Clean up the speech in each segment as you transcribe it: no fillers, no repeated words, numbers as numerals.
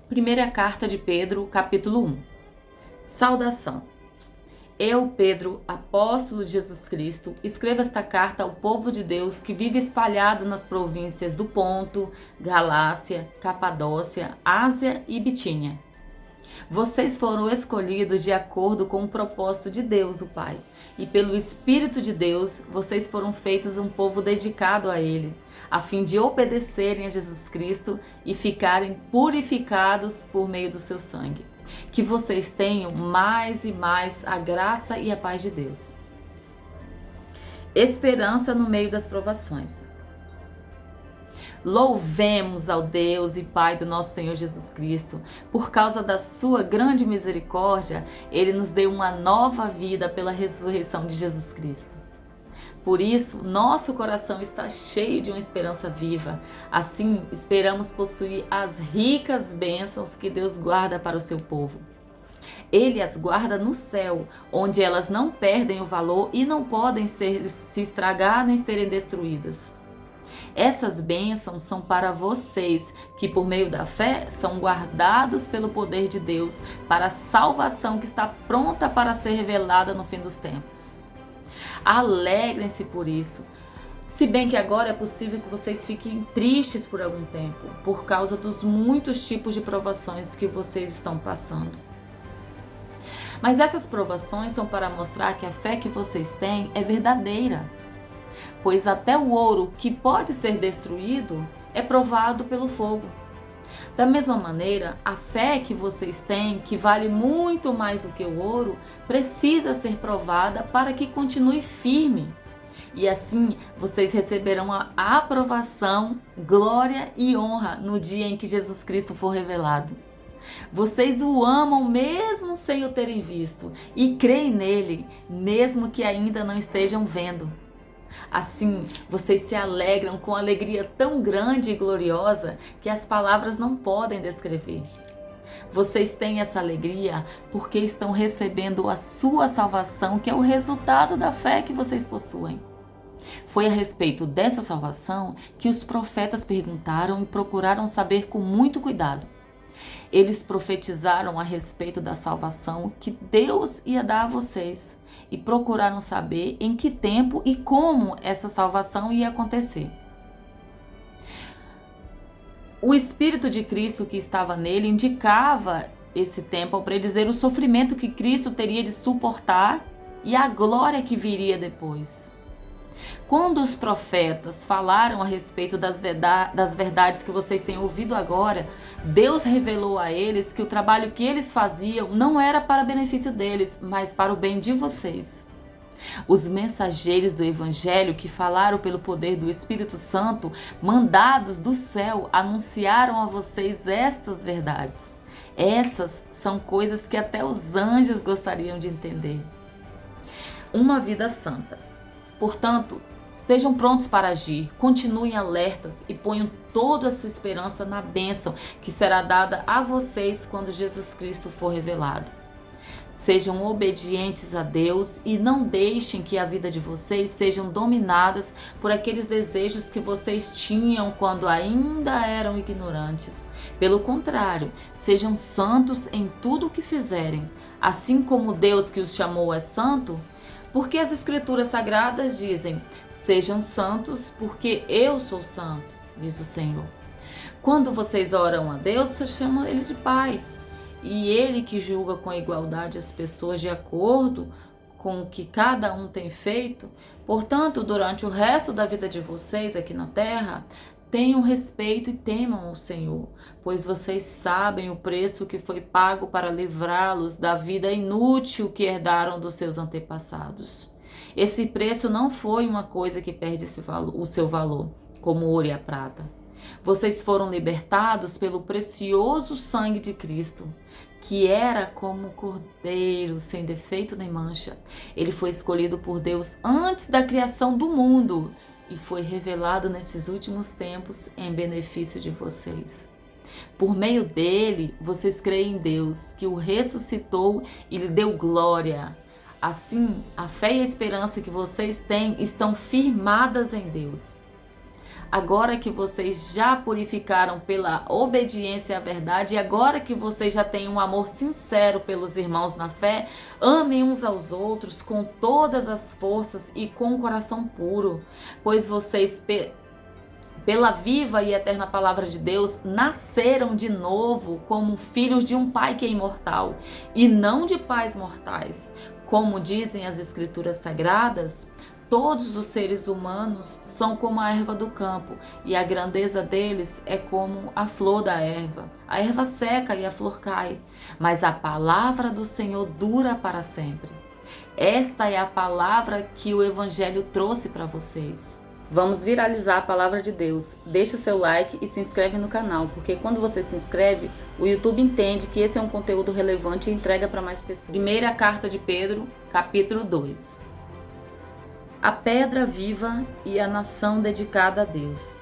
Primeira carta de Pedro, capítulo 1. Saudação. Eu, Pedro, apóstolo de Jesus Cristo, escrevo esta carta ao povo de Deus que vive espalhado nas províncias do Ponto, Galácia, Capadócia, Ásia e Bitínia. Vocês foram escolhidos de acordo com o propósito de Deus, o Pai, e pelo Espírito de Deus, vocês foram feitos um povo dedicado a Ele, a fim de obedecerem a Jesus Cristo e ficarem purificados por meio do seu sangue. Que vocês tenham mais e mais a graça e a paz de Deus. Esperança no meio das provações. Louvemos ao Deus e Pai do nosso Senhor Jesus Cristo. Por causa da sua grande misericórdia, Ele nos deu uma nova vida pela ressurreição de Jesus Cristo. Por isso, nosso coração está cheio de uma esperança viva. Assim, esperamos possuir as ricas bênçãos que Deus guarda para o seu povo. Ele as guarda no céu, onde elas não perdem o valor e não podem se estragar nem serem destruídas. Essas bênçãos são para vocês, que por meio da fé são guardados pelo poder de Deus para a salvação que está pronta para ser revelada no fim dos tempos. Alegrem-se por isso, se bem que agora é possível que vocês fiquem tristes por algum tempo, por causa dos muitos tipos de provações que vocês estão passando. Mas essas provações são para mostrar que a fé que vocês têm é verdadeira. Pois até o ouro que pode ser destruído é provado pelo fogo. Da mesma maneira, a fé que vocês têm, que vale muito mais do que o ouro, precisa ser provada para que continue firme. E assim vocês receberão a aprovação, glória e honra no dia em que Jesus Cristo for revelado. Vocês o amam mesmo sem o terem visto e creem nele, mesmo que ainda não estejam vendo. Assim, vocês se alegram com alegria tão grande e gloriosa que as palavras não podem descrever. Vocês têm essa alegria porque estão recebendo a sua salvação, que é o resultado da fé que vocês possuem. Foi a respeito dessa salvação que os profetas perguntaram e procuraram saber com muito cuidado. Eles profetizaram a respeito da salvação que Deus ia dar a vocês e procuraram saber em que tempo e como essa salvação ia acontecer. O Espírito de Cristo que estava nele indicava esse tempo ao predizer o sofrimento que Cristo teria de suportar e a glória que viria depois. Quando os profetas falaram a respeito das verdades que vocês têm ouvido agora, Deus revelou a eles que o trabalho que eles faziam não era para benefício deles, mas para o bem de vocês. Os mensageiros do Evangelho que falaram pelo poder do Espírito Santo, mandados do céu, anunciaram a vocês estas verdades. Essas são coisas que até os anjos gostariam de entender. Uma vida santa. Portanto, estejam prontos para agir, continuem alertas e ponham toda a sua esperança na bênção que será dada a vocês quando Jesus Cristo for revelado. Sejam obedientes a Deus e não deixem que a vida de vocês sejam dominadas por aqueles desejos que vocês tinham quando ainda eram ignorantes. Pelo contrário, sejam santos em tudo o que fizerem, assim como Deus que os chamou é santo. Porque as Escrituras Sagradas dizem: sejam santos, porque eu sou santo, diz o Senhor. Quando vocês oram a Deus, vocês chamam Ele de Pai. E Ele que julga com igualdade as pessoas de acordo com o que cada um tem feito. Portanto, durante o resto da vida de vocês aqui na terra, tenham respeito e temam o Senhor, pois vocês sabem o preço que foi pago para livrá-los da vida inútil que herdaram dos seus antepassados. Esse preço não foi uma coisa que perde o seu valor, como o ouro e a prata. Vocês foram libertados pelo precioso sangue de Cristo, que era como um cordeiro sem defeito nem mancha. Ele foi escolhido por Deus antes da criação do mundo e foi revelado nesses últimos tempos em benefício de vocês. Por meio dele, vocês creem em Deus, que o ressuscitou e lhe deu glória. Assim, a fé e a esperança que vocês têm estão firmadas em Deus. agora que vocês já purificaram pela obediência à verdade, e agora que vocês já têm um amor sincero pelos irmãos na fé, amem uns aos outros com todas as forças e com o coração puro, pois vocês, pela viva e eterna palavra de Deus, nasceram de novo como filhos de um Pai que é imortal, e não de pais mortais. Como dizem as Escrituras Sagradas, todos os seres humanos são como a erva do campo, e a grandeza deles é como a flor da erva. A erva seca e a flor cai, mas a palavra do Senhor dura para sempre. Esta é a palavra que o Evangelho trouxe para vocês. Vamos viralizar a palavra de Deus. Deixa o seu like e se inscreve no canal, porque quando você se inscreve, o YouTube entende que esse é um conteúdo relevante e entrega para mais pessoas. Primeira carta de Pedro, capítulo 2. A pedra viva e a nação dedicada a Deus.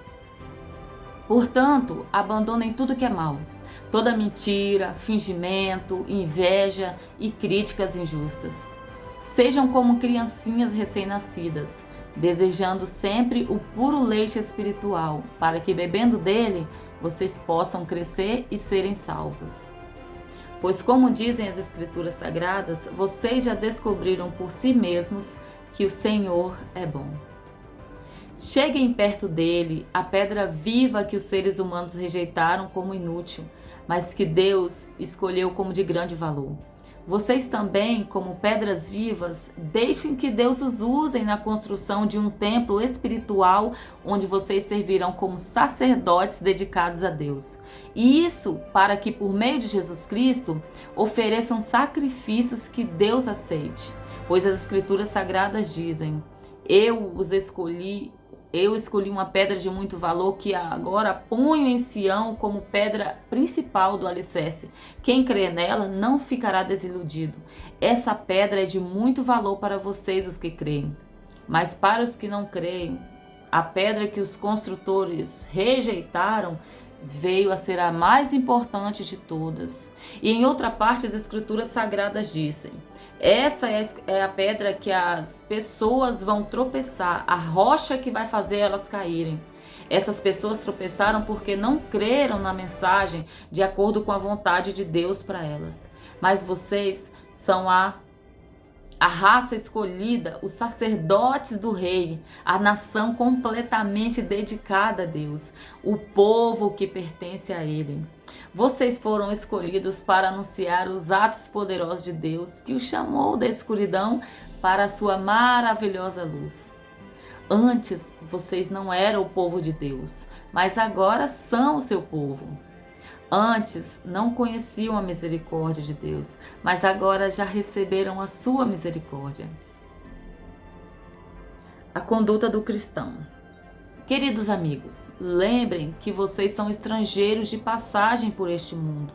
Portanto, abandonem tudo que é mal, toda mentira, fingimento, inveja e críticas injustas. Sejam como criancinhas recém-nascidas, desejando sempre o puro leite espiritual, para que bebendo dele, vocês possam crescer e serem salvos. Pois como dizem as Escrituras Sagradas, vocês já descobriram por si mesmos que o Senhor é bom. Cheguem perto dele, a pedra viva que os seres humanos rejeitaram como inútil, mas que Deus escolheu como de grande valor. Vocês também, como pedras vivas, deixem que Deus os use na construção de um templo espiritual onde vocês servirão como sacerdotes dedicados a Deus. E isso para que, por meio de Jesus Cristo, ofereçam sacrifícios que Deus aceite. Pois as Escrituras Sagradas dizem: Eu escolhi uma pedra de muito valor que agora ponho em Sião como pedra principal do alicerce. Quem crê nela não ficará desiludido. Essa pedra é de muito valor para vocês, os que creem. Mas para os que não creem, a pedra que os construtores rejeitaram veio a ser a mais importante de todas. E em outra parte as Escrituras Sagradas dizem: essa é a pedra que as pessoas vão tropeçar, a rocha que vai fazer elas caírem. Essas pessoas tropeçaram porque não creram na mensagem de acordo com a vontade de Deus para elas. Mas vocês são a raça escolhida, os sacerdotes do rei, a nação completamente dedicada a Deus, o povo que pertence a ele. Vocês foram escolhidos para anunciar os atos poderosos de Deus, que o chamou da escuridão para a sua maravilhosa luz. Antes, vocês não eram o povo de Deus, mas agora são o seu povo. Antes, não conheciam a misericórdia de Deus, mas agora já receberam a sua misericórdia. A conduta do cristão. Queridos amigos, lembrem que vocês são estrangeiros de passagem por este mundo.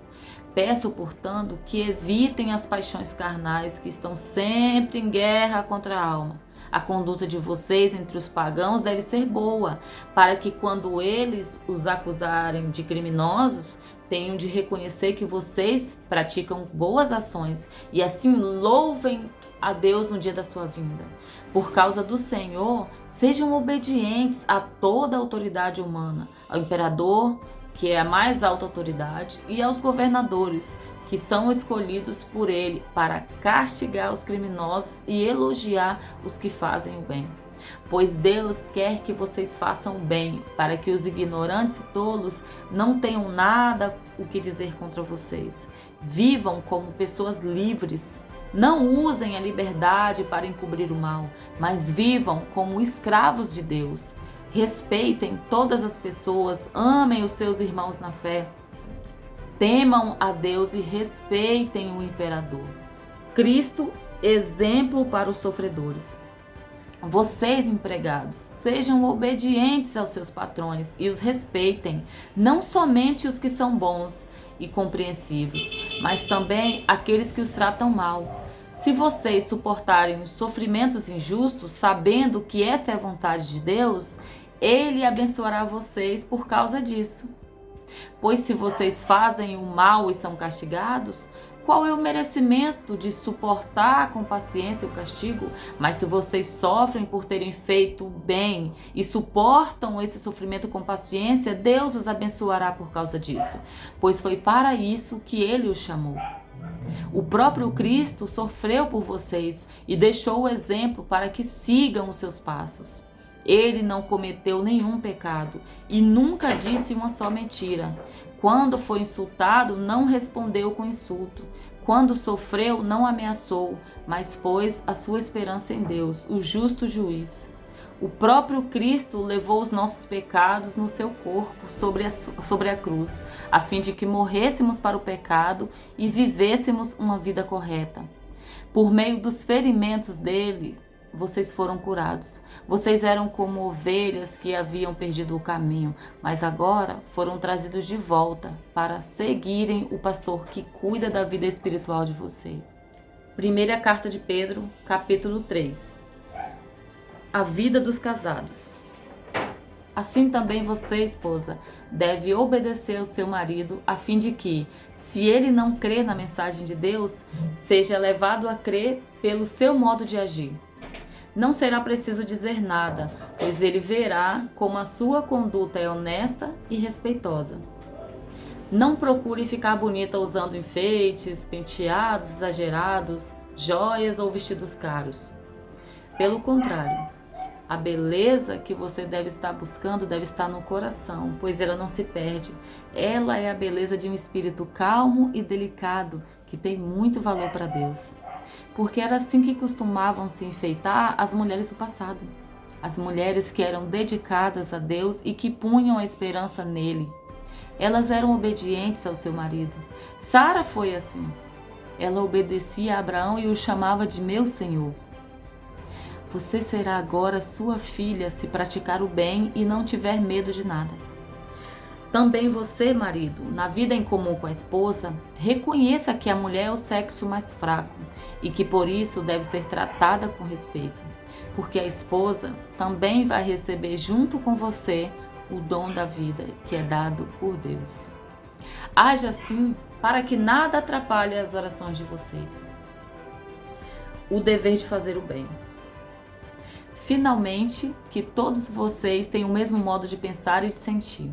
Peço, portanto, que evitem as paixões carnais que estão sempre em guerra contra a alma. A conduta de vocês entre os pagãos deve ser boa, para que quando eles os acusarem de criminosos, tenham de reconhecer que vocês praticam boas ações e assim louvem a Deus no dia da sua vinda. Por causa do Senhor, sejam obedientes a toda a autoridade humana, ao imperador, que é a mais alta autoridade, e aos governadores, que são escolhidos por ele para castigar os criminosos e elogiar os que fazem o bem. Pois Deus quer que vocês façam o bem, para que os ignorantes e tolos não tenham nada o que dizer contra vocês. Vivam como pessoas livres. Não usem a liberdade para encobrir o mal, mas vivam como escravos de Deus. Respeitem todas as pessoas, amem os seus irmãos na fé. Temam a Deus e respeitem o imperador. Cristo, exemplo para os sofredores. Vocês, empregados, sejam obedientes aos seus patrões e os respeitem, não somente os que são bons e compreensivos, mas também aqueles que os tratam mal. Se vocês suportarem os sofrimentos injustos, sabendo que esta é a vontade de Deus, Ele abençoará vocês por causa disso. Pois se vocês fazem o mal e são castigados, Qual é o merecimento de suportar com paciência o castigo? Mas se vocês sofrem por terem feito bem e suportam esse sofrimento com paciência, Deus os abençoará por causa disso, pois foi para isso que Ele os chamou. O próprio Cristo sofreu por vocês e deixou o exemplo para que sigam os seus passos. Ele não cometeu nenhum pecado e nunca disse uma só mentira. Quando foi insultado, não respondeu com insulto. Quando sofreu, não ameaçou, mas pôs a sua esperança em Deus, o justo juiz. O próprio Cristo levou os nossos pecados no seu corpo sobre a cruz, a fim de que morrêssemos para o pecado e vivêssemos uma vida correta. Por meio dos ferimentos dele, vocês foram curados. Vocês eram como ovelhas que haviam perdido o caminho, mas agora foram trazidos de volta para seguirem o pastor que cuida da vida espiritual de vocês. Primeira carta de Pedro, capítulo 3. A vida dos casados. Assim também você, esposa, deve obedecer ao seu marido, a fim de que, se ele não crê na mensagem de Deus, seja levado a crer pelo seu modo de agir. Não será preciso dizer nada, pois ele verá como a sua conduta é honesta e respeitosa. Não procure ficar bonita usando enfeites, penteados exagerados, joias ou vestidos caros. Pelo contrário, a beleza que você deve estar buscando deve estar no coração, pois ela não se perde. Ela é a beleza de um espírito calmo e delicado, que tem muito valor para Deus. Porque era assim que costumavam se enfeitar as mulheres do passado. As mulheres que eram dedicadas a Deus e que punham a esperança nele. Elas eram obedientes ao seu marido. Sara foi assim. Ela obedecia a Abraão e o chamava de meu Senhor. Você será agora sua filha se praticar o bem e não tiver medo de nada. Também você, marido, na vida em comum com a esposa, reconheça que a mulher é o sexo mais fraco e que por isso deve ser tratada com respeito, porque a esposa também vai receber junto com você o dom da vida que é dado por Deus. Haja assim para que nada atrapalhe as orações de vocês. O dever de fazer o bem. Finalmente, que todos vocês tenham o mesmo modo de pensar e de sentir.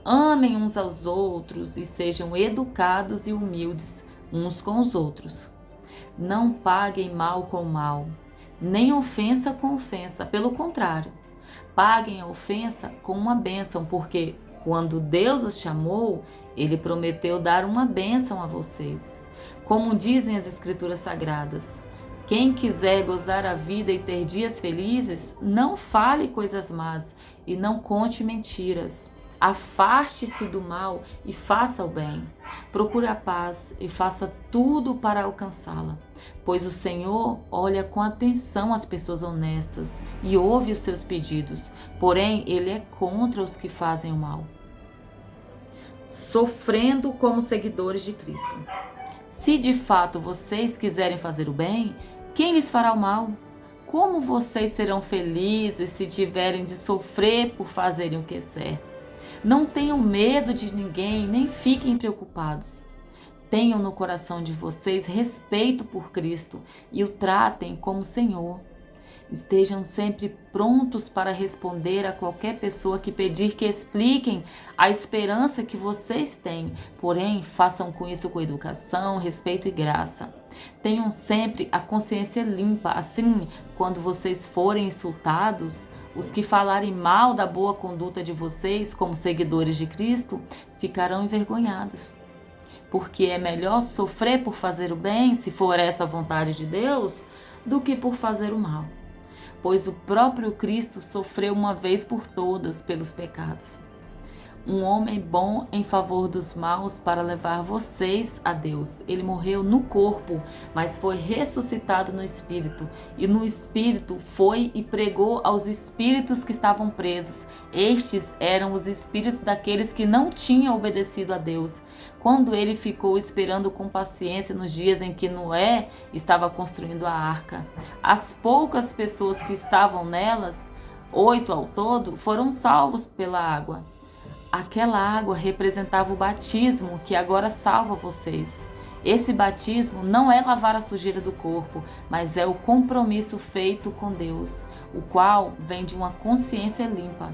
Amem uns aos outros e sejam educados e humildes uns com os outros. Não paguem mal com mal, nem ofensa com ofensa. Pelo contrário, paguem a ofensa com uma bênção, porque quando Deus os chamou, Ele prometeu dar uma bênção a vocês. Como dizem as Escrituras Sagradas, quem quiser gozar a vida e ter dias felizes, não fale coisas más e não conte mentiras. Afaste-se do mal e faça o bem. Procure a paz e faça tudo para alcançá-la, pois o Senhor olha com atenção as pessoas honestas e ouve os seus pedidos, porém Ele é contra os que fazem o mal. Sofrendo como seguidores de Cristo. Se de fato vocês quiserem fazer o bem, quem lhes fará o mal? Como vocês serão felizes se tiverem de sofrer por fazerem o que é certo? Não tenham medo de ninguém, nem fiquem preocupados. Tenham no coração de vocês respeito por Cristo e o tratem como Senhor. Estejam sempre prontos para responder a qualquer pessoa que pedir que expliquem a esperança que vocês têm, porém façam com isso com educação, respeito e graça. Tenham sempre a consciência limpa, assim, quando vocês forem insultados, os que falarem mal da boa conduta de vocês como seguidores de Cristo ficarão envergonhados. Porque é melhor sofrer por fazer o bem, se for essa a vontade de Deus, do que por fazer o mal. Pois o próprio Cristo sofreu uma vez por todas pelos pecados. Um homem bom em favor dos maus para levar vocês a Deus. Ele morreu no corpo, mas foi ressuscitado no espírito. E no espírito foi e pregou aos espíritos que estavam presos. Estes eram os espíritos daqueles que não tinham obedecido a Deus. Quando ele ficou esperando com paciência nos dias em que Noé estava construindo a arca. As poucas pessoas que estavam nelas, 8 ao todo, foram salvos pela água. Aquela água representava o batismo que agora salva vocês. Esse batismo não é lavar a sujeira do corpo, mas é o compromisso feito com Deus, o qual vem de uma consciência limpa.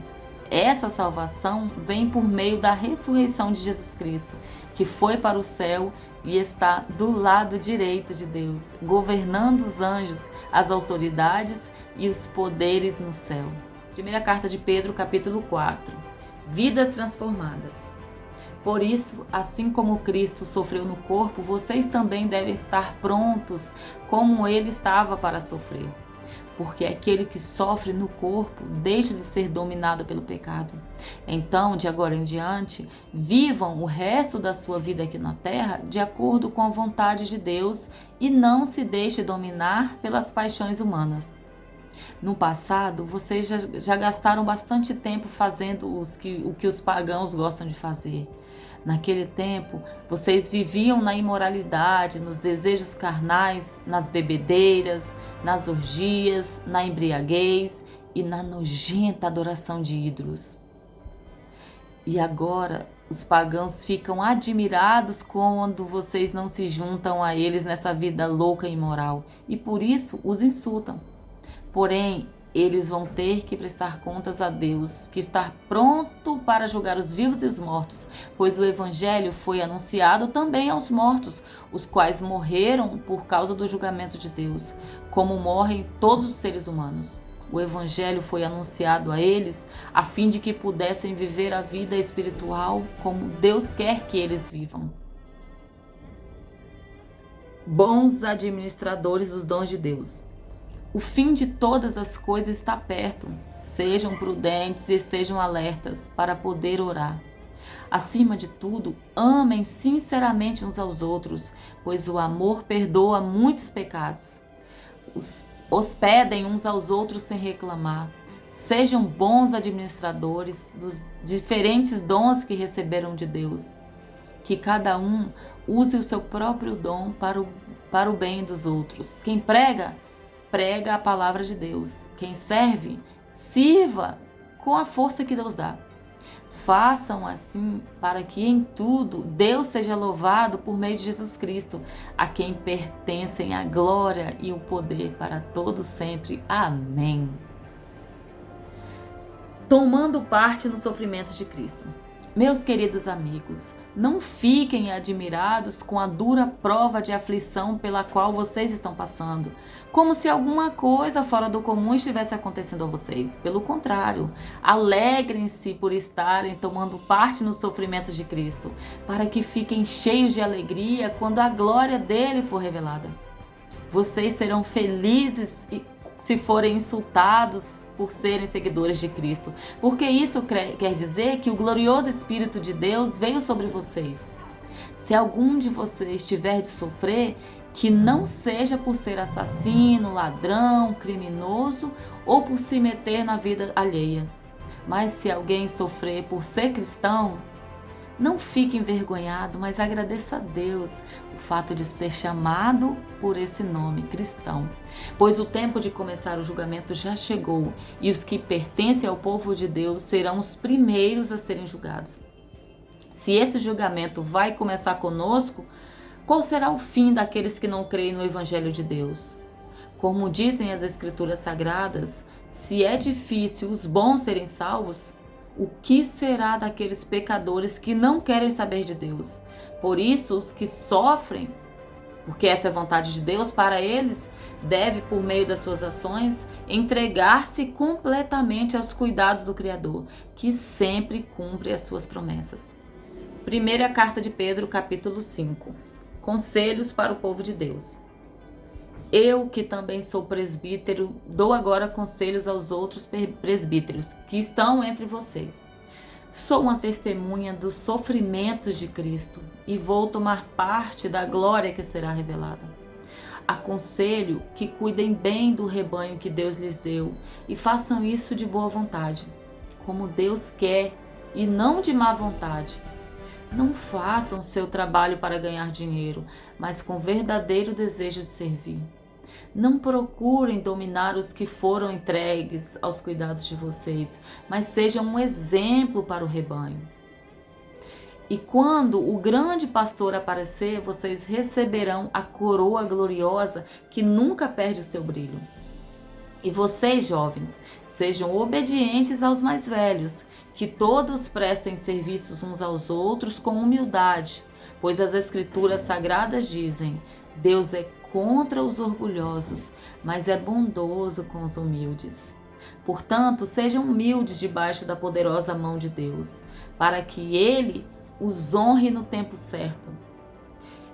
Essa salvação vem por meio da ressurreição de Jesus Cristo, que foi para o céu e está do lado direito de Deus, governando os anjos, as autoridades e os poderes no céu. Primeira carta de Pedro, capítulo 4. Vidas transformadas. Por isso, assim como Cristo sofreu no corpo, vocês também devem estar prontos, como ele estava para sofrer. Porque aquele que sofre no corpo deixa de ser dominado pelo pecado. Então, de agora em diante, vivam o resto da sua vida aqui na terra de acordo com a vontade de Deus e não se deixe dominar pelas paixões humanas. No passado, vocês já gastaram bastante tempo fazendo o que os pagãos gostam de fazer. Naquele tempo, vocês viviam na imoralidade, nos desejos carnais, nas bebedeiras, nas orgias, na embriaguez e na nojenta adoração de ídolos. E agora, os pagãos ficam admirados quando vocês não se juntam a eles nessa vida louca e imoral, e por isso os insultam. Porém, eles vão ter que prestar contas a Deus, que está pronto para julgar os vivos e os mortos, pois o Evangelho foi anunciado também aos mortos, os quais morreram por causa do julgamento de Deus, como morrem todos os seres humanos. O Evangelho foi anunciado a eles a fim de que pudessem viver a vida espiritual como Deus quer que eles vivam. Bons administradores dos dons de Deus. O fim de todas as coisas está perto. Sejam prudentes e estejam alertas para poder orar. Acima de tudo, amem sinceramente uns aos outros, pois o amor perdoa muitos pecados. Hospedem uns aos outros sem reclamar. Sejam bons administradores dos diferentes dons que receberam de Deus. Que cada um use o seu próprio dom para o bem dos outros. Quem prega a palavra de Deus. Quem serve, sirva com a força que Deus dá. Façam assim para que em tudo Deus seja louvado por meio de Jesus Cristo, a quem pertencem a glória e o poder para todos sempre. Amém. Tomando parte no sofrimento de Cristo. Meus queridos amigos, não fiquem admirados com a dura prova de aflição pela qual vocês estão passando, como se alguma coisa fora do comum estivesse acontecendo a vocês. Pelo contrário, alegrem-se por estarem tomando parte nos sofrimentos de Cristo, para que fiquem cheios de alegria quando a glória dele for revelada. Vocês serão felizes se forem insultados por serem seguidores de Cristo, porque isso quer dizer que o glorioso Espírito de Deus veio sobre vocês. Se algum de vocês tiver de sofrer, que não seja por ser assassino, ladrão, criminoso ou por se meter na vida alheia. Mas se alguém sofrer por ser cristão, não fique envergonhado, mas agradeça a Deus o fato de ser chamado por esse nome, cristão. Pois o tempo de começar o julgamento já chegou e os que pertencem ao povo de Deus serão os primeiros a serem julgados. Se esse julgamento vai começar conosco, qual será o fim daqueles que não creem no Evangelho de Deus? Como dizem as Escrituras Sagradas, se é difícil os bons serem salvos, o que será daqueles pecadores que não querem saber de Deus? Por isso, os que sofrem, porque essa é a vontade de Deus para eles, deve, por meio das suas ações, entregar-se completamente aos cuidados do Criador, que sempre cumpre as suas promessas. Primeira carta de Pedro, capítulo 5. Conselhos para o povo de Deus. Eu, que também sou presbítero, dou agora conselhos aos outros presbíteros que estão entre vocês. Sou uma testemunha dos sofrimentos de Cristo e vou tomar parte da glória que será revelada. Aconselho que cuidem bem do rebanho que Deus lhes deu e façam isso de boa vontade, como Deus quer e não de má vontade. Não façam seu trabalho para ganhar dinheiro, mas com verdadeiro desejo de servir. Não procurem dominar os que foram entregues aos cuidados de vocês, mas sejam um exemplo para o rebanho. E quando o grande pastor aparecer, vocês receberão a coroa gloriosa que nunca perde o seu brilho. E vocês, jovens, sejam obedientes aos mais velhos, que todos prestem serviços uns aos outros com humildade, pois as Escrituras Sagradas dizem: Deus é contra os orgulhosos, mas é bondoso com os humildes. Portanto, sejam humildes debaixo da poderosa mão de Deus, para que Ele os honre no tempo certo.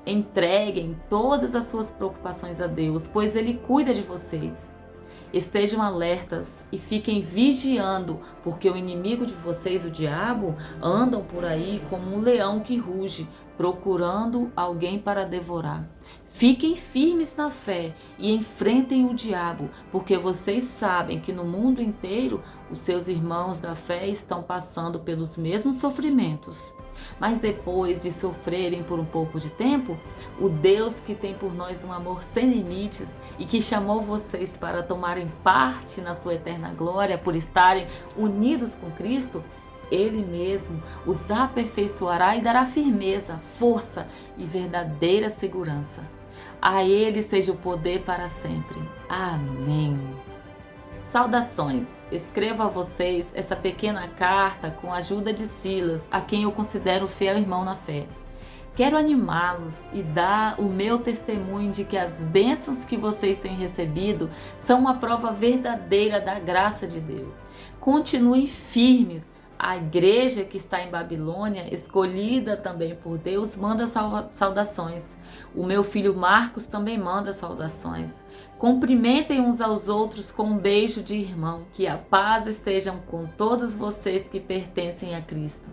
Entreguem todas as suas preocupações a Deus, pois Ele cuida de vocês. Estejam alertas e fiquem vigiando, porque o inimigo de vocês, o diabo, andam por aí como um leão que ruge, procurando alguém para devorar. Fiquem firmes na fé e enfrentem o diabo, porque vocês sabem que no mundo inteiro os seus irmãos da fé estão passando pelos mesmos sofrimentos. Mas depois de sofrerem por um pouco de tempo, o Deus que tem por nós um amor sem limites e que chamou vocês para tomarem parte na sua eterna glória por estarem unidos com Cristo, Ele mesmo os aperfeiçoará e dará firmeza, força e verdadeira segurança. A Ele seja o poder para sempre. Amém. Saudações! Escrevo a vocês essa pequena carta com a ajuda de Silas, a quem eu considero fiel irmão na fé. Quero animá-los e dar o meu testemunho de que as bênçãos que vocês têm recebido são uma prova verdadeira da graça de Deus. Continuem firmes. A igreja que está em Babilônia, escolhida também por Deus, manda saudações. O meu filho Marcos também manda saudações. Cumprimentem uns aos outros com um beijo de irmão. Que a paz esteja com todos vocês que pertencem a Cristo.